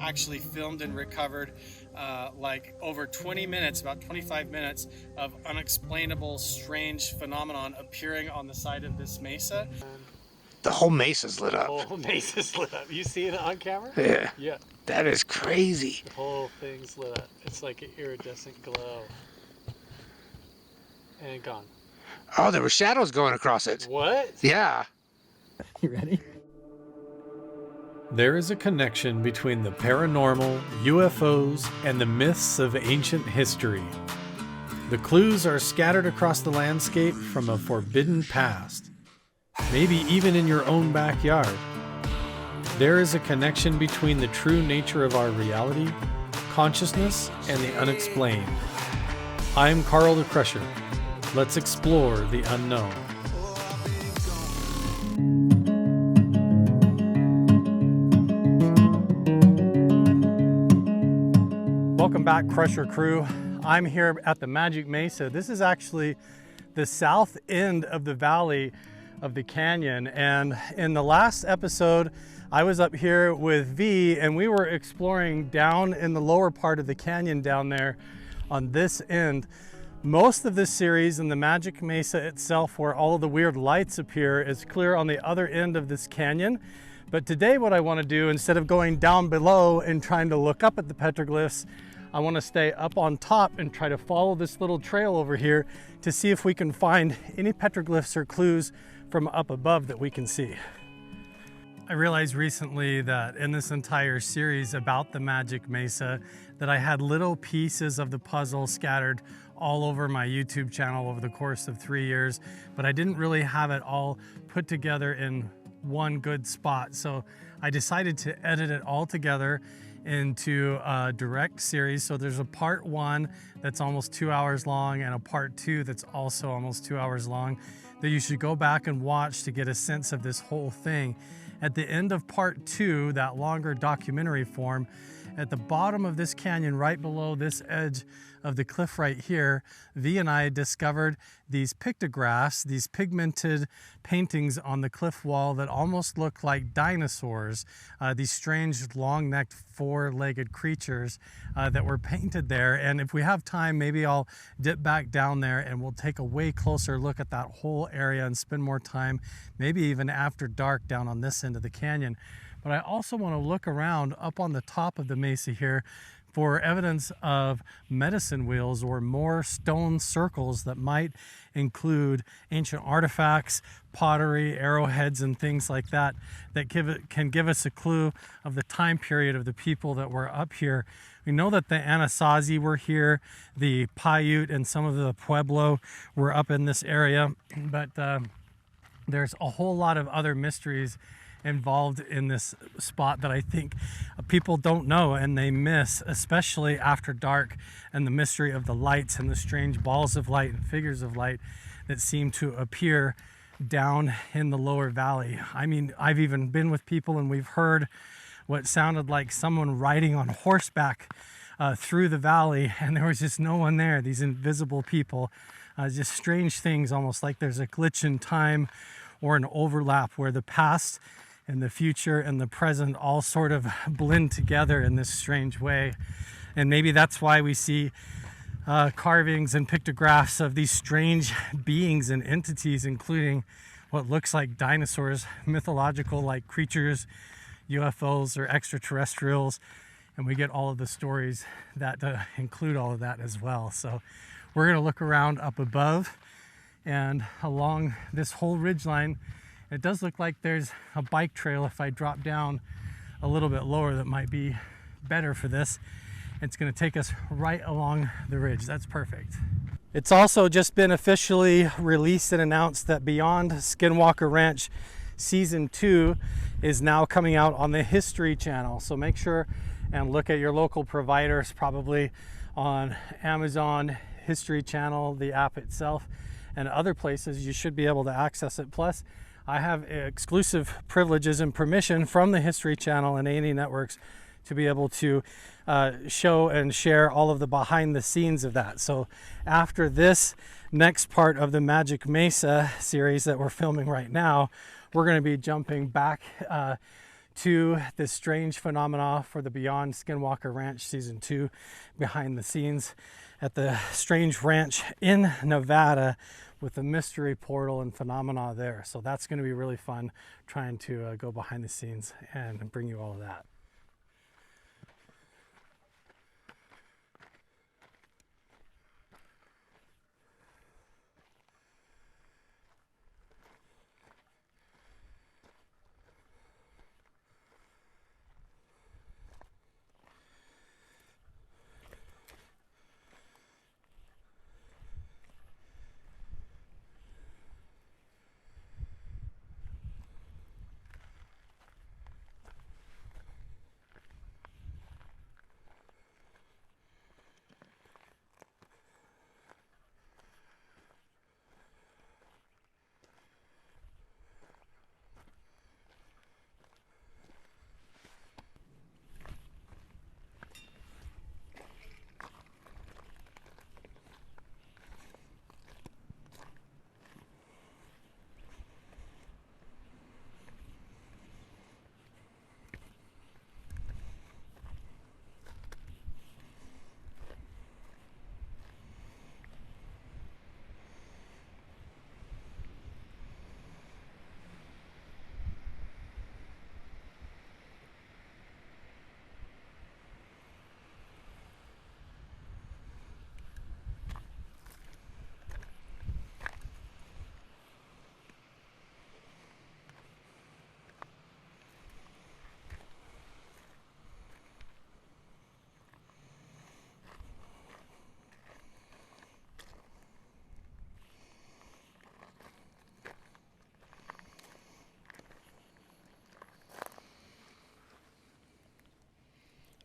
actually filmed and recovered like over 20 minutes, about 25 minutes of unexplainable, strange phenomenon appearing on the side of this mesa. The whole mesa's lit up. The whole mesa's lit up. You see it on camera? Yeah. Yeah. That is crazy. The whole thing's lit up. It's like an iridescent glow. And gone. Oh, there were shadows going across it. What? Yeah. You ready? There is a connection between the paranormal, UFOs, and the myths of ancient history. The clues are scattered across the landscape from a forbidden past, maybe even in your own backyard. There is a connection between the true nature of our reality, consciousness, and the unexplained. I'm Carl the Crusher. Let's explore the unknown. Welcome back, Crusher crew. I'm here at the Magic Mesa. This is actually the south end of the valley of the canyon. And in the last episode, I was up here with V and we were exploring down in the lower part of the canyon down there on this end. Most of this series in the Magic Mesa itself, where all of the weird lights appear, is clear on the other end of this canyon. But today what I want to do, instead of going down below and trying to look up at the petroglyphs, I want to stay up on top and try to follow this little trail over here to see if we can find any petroglyphs or clues from up above that we can see. I realized recently that in this entire series about the Magic Mesa that I had little pieces of the puzzle scattered all over my YouTube channel over the course of 3 years, but I didn't really have it all put together in one good spot. So I decided to edit it all together into a direct series. So there's a part 1 that's almost 2 hours long and a part 2 that's also almost 2 hours long that you should go back and watch to get a sense of this whole thing. At the end of part 2, that longer documentary form, at the bottom of this canyon, right below this edge of the cliff right here, V and I discovered these pictographs, these pigmented paintings on the cliff wall that almost look like dinosaurs, these strange long-necked four-legged creatures that were painted there. And if we have time, maybe I'll dip back down there and we'll take a way closer look at that whole area and spend more time, maybe even after dark, down on this end of the canyon. But I also want to look around up on the top of the mesa here for evidence of medicine wheels or more stone circles that might include ancient artifacts, pottery, arrowheads, and things like that that can give us a clue of the time period of the people that were up here. We know that the Anasazi were here, the Paiute and some of the Pueblo were up in this area, but there's a whole lot of other mysteries involved in this spot that I think people don't know and they miss, especially after dark, and the mystery of the lights and the strange balls of light and figures of light that seem to appear down in the lower valley. I mean, I've even been with people and we've heard what sounded like someone riding on horseback through the valley, and there was just no one there, these invisible people. Just strange things, almost like there's a glitch in time or an overlap where the past and the future and the present all sort of blend together in this strange way. And maybe that's why we see carvings and pictographs of these strange beings and entities, including what looks like dinosaurs, mythological like creatures, UFOs or extraterrestrials, and we get all of the stories that include all of that as well. So we're gonna look around up above and along this whole ridgeline. It does look like there's a bike trail. If I drop down a little bit lower, that might be better for this. It's going to take us right along the ridge. That's perfect. It's also just been officially released and announced that Beyond Skinwalker Ranch Season 2 is now coming out on the History Channel. So make sure and look at your local providers, probably on Amazon, History Channel, the app itself, and other places. You should be able to access it. Plus, I have exclusive privileges and permission from the History Channel and A&E Networks to be able to show and share all of the behind the scenes of that. So after this next part of the Magic Mesa series that we're filming right now, we're going to be jumping back to this strange phenomena for the Beyond Skinwalker Ranch Season 2, behind the scenes at the strange ranch in Nevada with the mystery portal and phenomena there. So that's going to be really fun, trying to go behind the scenes and bring you all of that.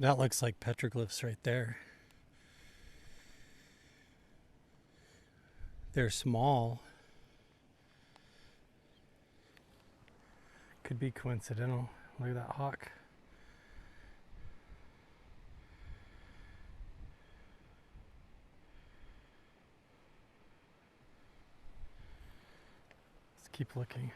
That looks like petroglyphs right there. They're small. Could be coincidental. Look at that hawk. Let's keep looking.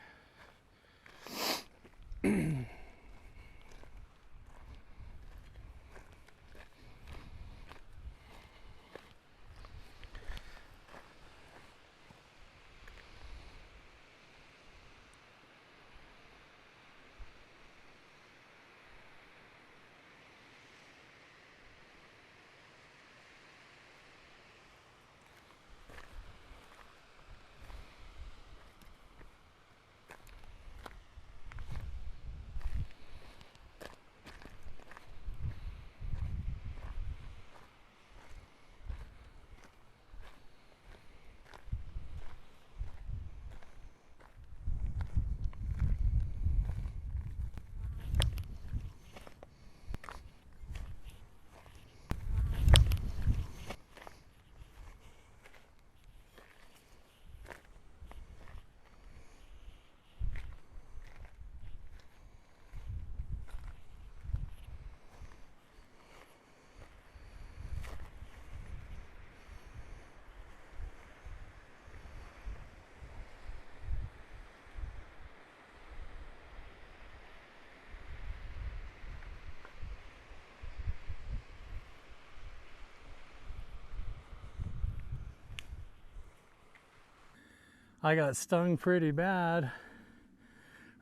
I got stung pretty bad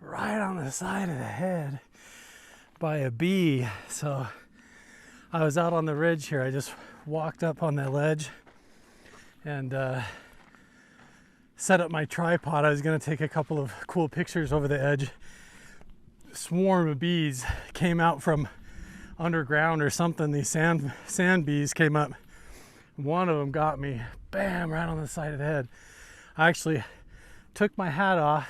right on the side of the head by a bee. So I was out on the ridge here. I just walked up on that ledge and set up my tripod. I was going to take a couple of cool pictures over the edge. A swarm of bees came out from underground or something. These sand bees came up. One of them got me, bam, right on the side of the head. I actually took my hat off,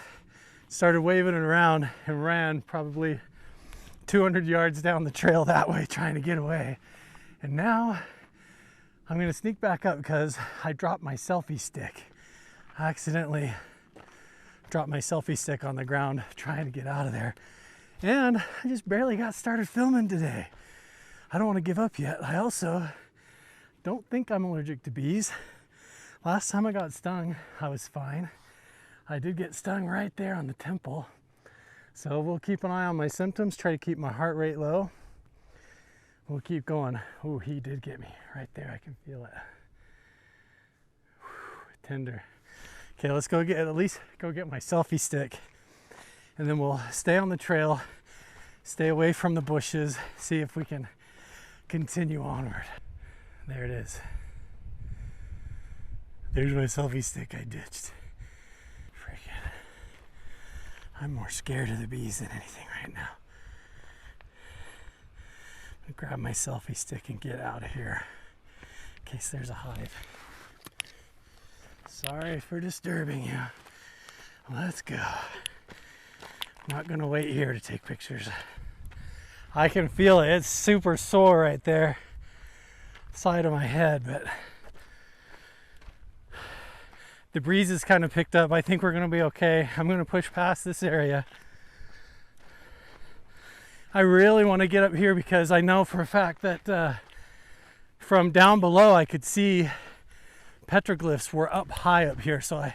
started waving it around, and ran probably 200 yards down the trail that way trying to get away. And now I'm gonna sneak back up because I dropped my selfie stick. I accidentally dropped my selfie stick on the ground trying to get out of there. And I just barely got started filming today. I don't want to give up yet. I also don't think I'm allergic to bees. Last time I got stung, I was fine. I did get stung right there on the temple. So we'll keep an eye on my symptoms, try to keep my heart rate low. We'll keep going. Oh, he did get me right there. I can feel it. Whew, tender. Okay, let's go get, at least go get my selfie stick. And then we'll stay on the trail, stay away from the bushes, see if we can continue onward. There it is. There's my selfie stick I ditched. Freaking. I'm more scared of the bees than anything right now. I'm gonna grab my selfie stick and get out of here in case there's a hive. Sorry for disturbing you. Let's go. I'm not gonna wait here to take pictures. I can feel it. It's super sore right there, side of my head, but the breeze has kind of picked up. I think we're gonna be okay. I'm gonna push past this area. I really want to get up here because I know for a fact that from down below I could see petroglyphs were up high up here, so I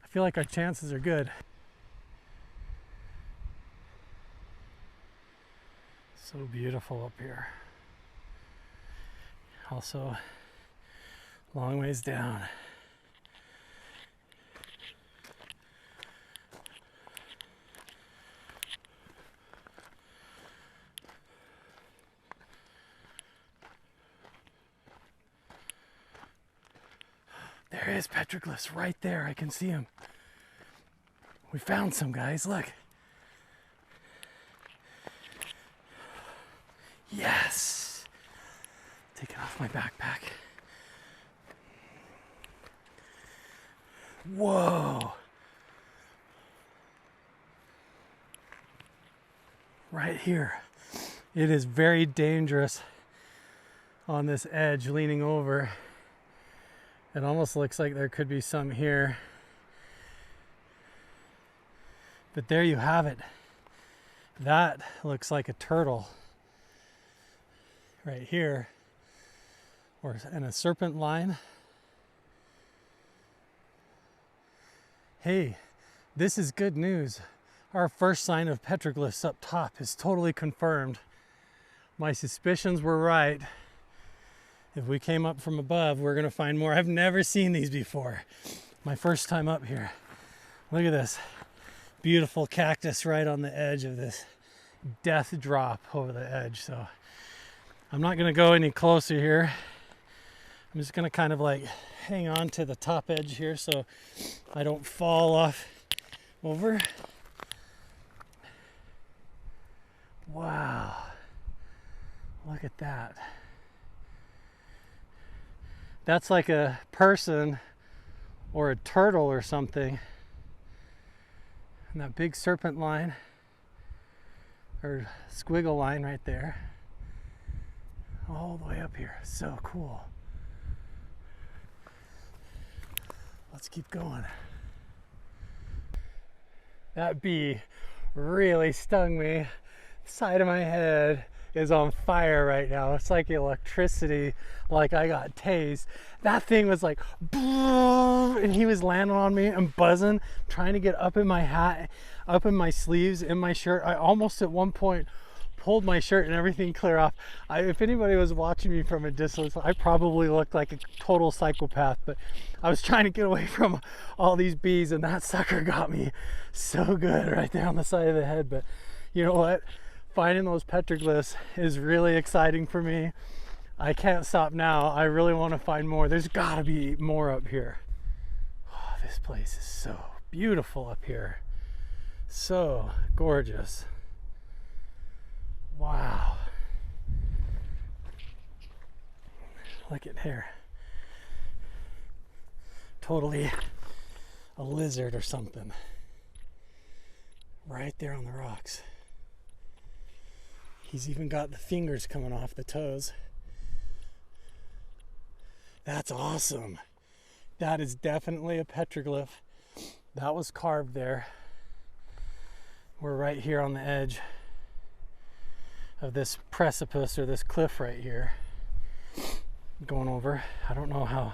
feel like our chances are good. So beautiful up here. Also, long ways down. There is petroglyphs right there. I can see them. We found some, guys. Look. Yes. Taking off my backpack. Whoa. Right here. It is very dangerous on this edge leaning over. It almost looks like there could be some here. But there you have it. That looks like a turtle right here, and a serpent line. Hey, this is good news. Our first sign of petroglyphs up top is totally confirmed. My suspicions were right. If we came up from above, we're gonna find more. I've never seen these before. My first time up here. Look at this. Beautiful cactus right on the edge of this death drop over the edge. So I'm not gonna go any closer here. I'm just gonna kind of like hang on to the top edge here so I don't fall off over. Wow, look at that. That's like a person or a turtle or something. And that big serpent line or squiggle line right there, all the way up here. So cool. Let's keep going. That bee really stung me. The side of my head is on fire right now. It's like electricity, like I got tased. That thing was like, and he was landing on me and buzzing, trying to get up in my hat, up in my sleeves, in my shirt. I almost at one point pulled my shirt and everything clear off. If anybody was watching me from a distance, I probably looked like a total psychopath, but I was trying to get away from all these bees, and that sucker got me so good right there on the side of the head. But you know what? Finding those petroglyphs is really exciting for me. I can't stop now. I really want to find more. There's got to be more up here. Oh, this place is so beautiful up here. So gorgeous. Wow. Look at here. Totally a lizard or something. Right there on the rocks. He's even got the fingers coming off the toes. That's awesome. That is definitely a petroglyph. That was carved there. We're right here on the edge of this precipice or this cliff right here. Going over. I don't know how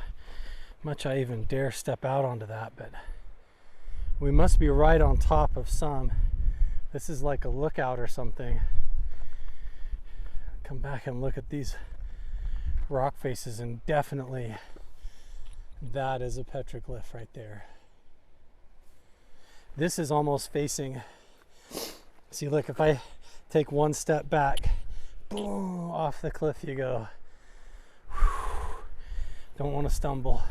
much I even dare step out onto that, but we must be right on top of some This is like a lookout or something. Come back and look at these rock faces, and definitely that is a petroglyph right there. This is almost facing, see, look, if I take one step back, boom, off the cliff you go. Whew. Don't want to stumble.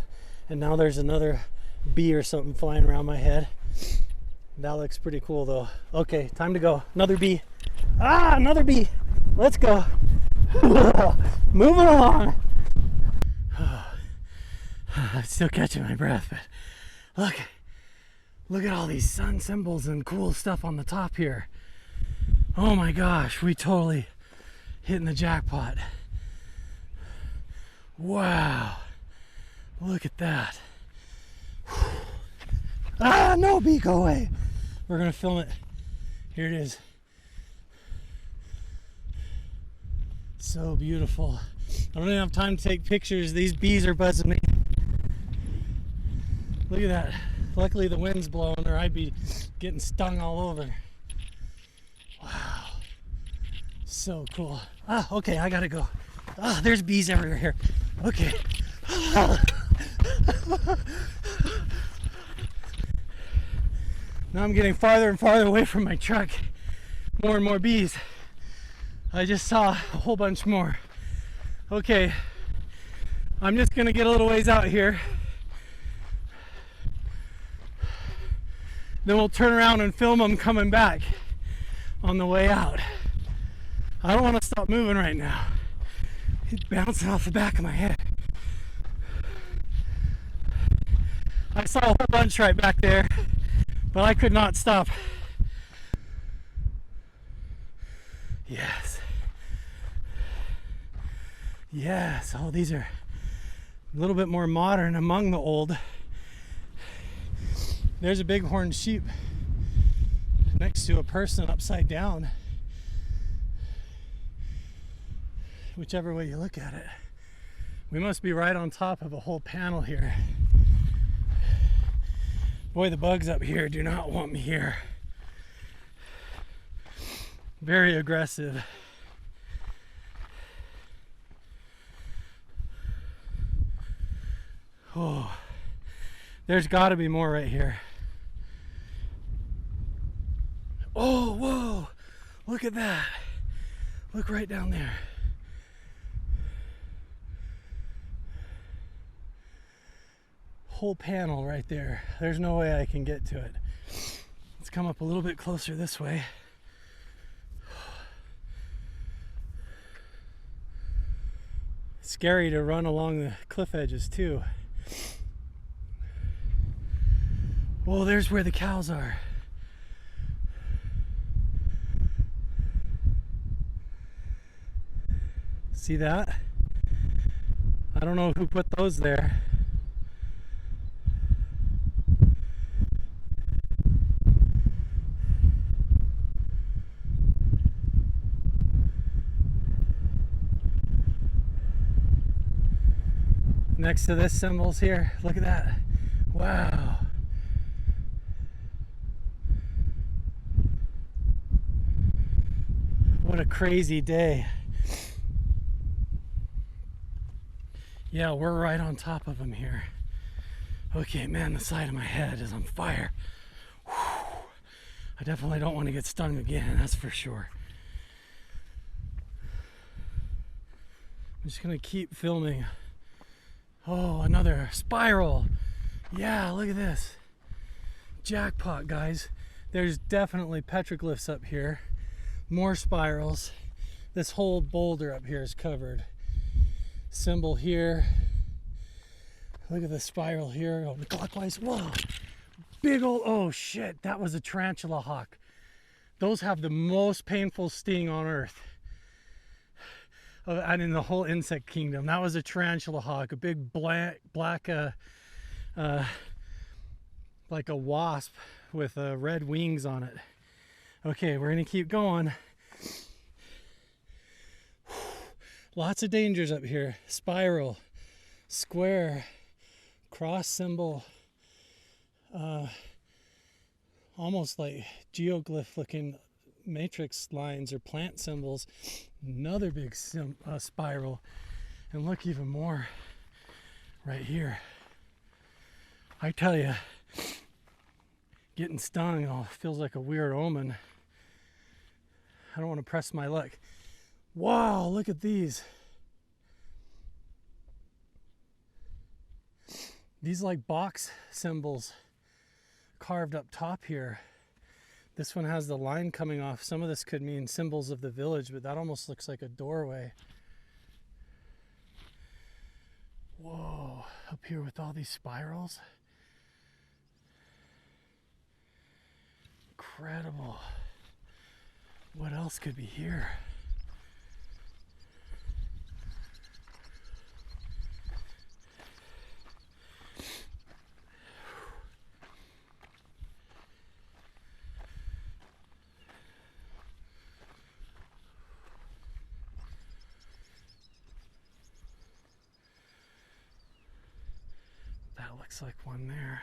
And now there's another bee or something flying around my head. That looks pretty cool though. Okay, time to go. Another bee. Ah, another bee. Let's go. Moving along. I'm still catching my breath, but look at all these sun symbols and cool stuff on the top here. Oh my gosh, we totally hitting the jackpot. Wow, look at that. Ah, no bee, go away. We're gonna film it. Here it is. So beautiful. I don't even have time to take pictures. These bees are buzzing me. Look at that. Luckily the wind's blowing or I'd be getting stung all over. Wow. So cool. Ah, okay, I gotta go. Ah, there's bees everywhere here. Okay. Now I'm getting farther and farther away from my truck. More and more bees. I just saw a whole bunch more. Okay, I'm just gonna get a little ways out here. Then we'll turn around and film them coming back on the way out. I don't want to stop moving right now. It's bouncing off the back of my head. I saw a whole bunch right back there, but I could not stop. Yes. Yes, oh, these are a little bit more modern among the old. There's a bighorn sheep next to a person upside down. Whichever way you look at it. We must be right on top of a whole panel here. Boy, the bugs up here do not want me here. Very aggressive. Oh, there's got to be more right here. Oh, whoa, look at that. Look right down there. Whole panel right there. There's no way I can get to it. Let's come up a little bit closer this way. It's scary to run along the cliff edges too. Whoa, there's where the cows are. See that? I don't know who put those there. Next to this symbols here, look at that. Wow. What a crazy day. Yeah, we're right on top of them here. Okay, man, the side of my head is on fire. Whew. I definitely don't want to get stung again, that's for sure. I'm just gonna keep filming. Oh, another spiral. Yeah, look at this. Jackpot, guys. There's definitely petroglyphs up here. More spirals. This whole boulder up here is covered. Symbol here. Look at the spiral here. Going clockwise. Whoa. Big old, oh shit, that was a tarantula hawk. Those have the most painful sting on earth. And in the whole insect kingdom. That was a tarantula hawk, a big black like a wasp with red wings on it. Okay, we're gonna keep going. Lots of dangers up here. Spiral, square, cross symbol, almost like geoglyph looking matrix lines or plant symbols. Another big spiral. And look, even more right here. I tell you, getting stung feels like a weird omen. I don't want to press my luck. Wow, look at these. These like box symbols carved up top here. This one has the line coming off. Some of this could mean symbols of the village, but that almost looks like a doorway. Whoa, up here with all these spirals. Incredible. What else could be here? That looks like one there.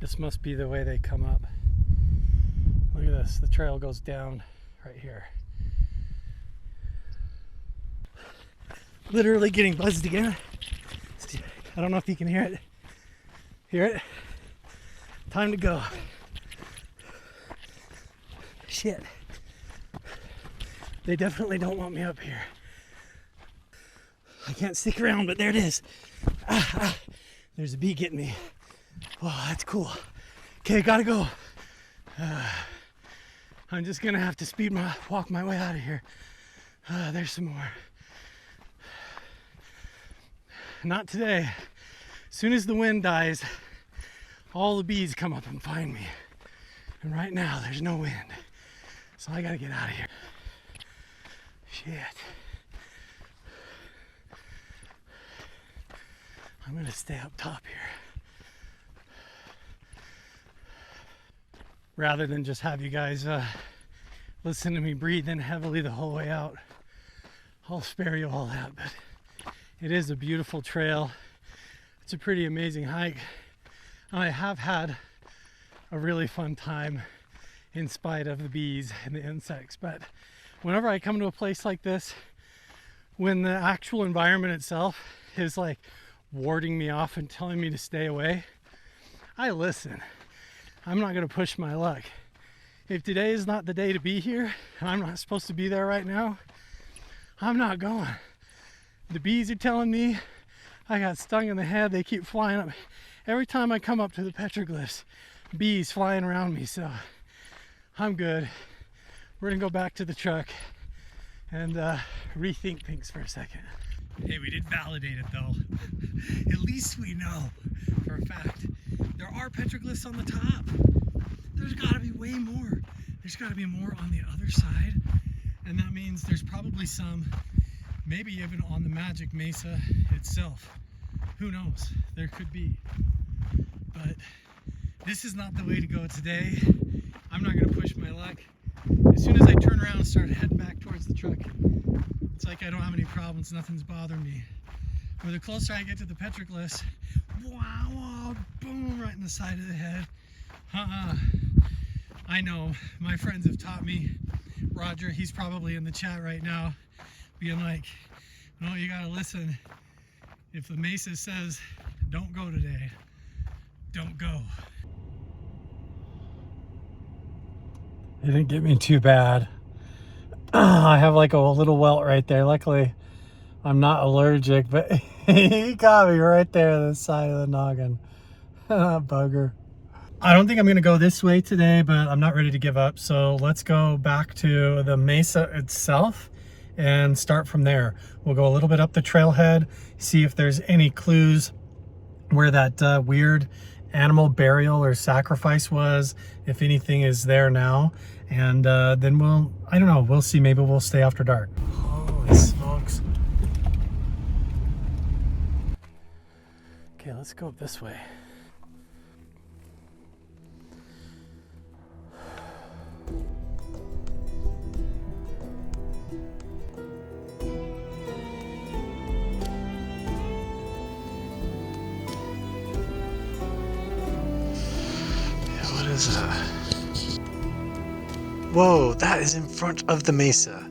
This must be the way they come up. Look at this, the trail goes down right here. Literally getting buzzed again. I don't know if you can hear it. Hear it? Time to go. Shit. They definitely don't want me up here. I can't stick around, but there it is. There's a bee getting me. Wow, that's cool. Okay, gotta go. I'm just gonna have to walk my way out of here. There's some more. Not today. As soon as the wind dies, all the bees come up and find me. And right now, there's no wind. So I gotta get out of here. Shit. I'm gonna stay up top here. Rather than just have you guys listen to me breathing heavily the whole way out. I'll spare you all that, but it is a beautiful trail. It's a pretty amazing hike. I have had a really fun time in spite of the bees and the insects, but whenever I come to a place like this, when the actual environment itself is like warding me off and telling me to stay away, I listen. I'm not going to push my luck. If today is not the day to be here, and I'm not supposed to be there right now, I'm not going. The bees are telling me I got stung in the head. They keep flying up. Every time I come up to the petroglyphs, bees flying around me, so I'm good. We're going to go back to the truck and rethink things for a second. Hey, we did validate it though. At least we know for a fact. There are petroglyphs on the top. There's got to be way more. There's got to be more on the other side. And that means there's probably some, maybe even on the Magic Mesa itself. Who knows? There could be. But this is not the way to go today. I'm not going to push my luck. As soon as I turn around and start heading back towards the truck, it's like I don't have any problems, nothing's bothering me. But the closer I get to the petroglyphs, wow, boom, right in the side of the head. I know, my friends have taught me. Roger, he's probably in the chat right now, being like, no, you gotta listen. If the Mesa says, don't go today, don't go. It didn't get me too bad. I have like a little welt right there. Luckily, I'm not allergic, but he got me right there on the side of the noggin. Bugger. I don't think I'm going to go this way today, but I'm not ready to give up. So let's go back to the Mesa itself and start from there. We'll go a little bit up the trailhead, see if there's any clues where that weird animal burial or sacrifice was, if anything is there now. And then I don't know, we'll see. Maybe we'll stay after dark. Holy smokes. Okay, let's go up this way. Whoa, that is in front of the mesa.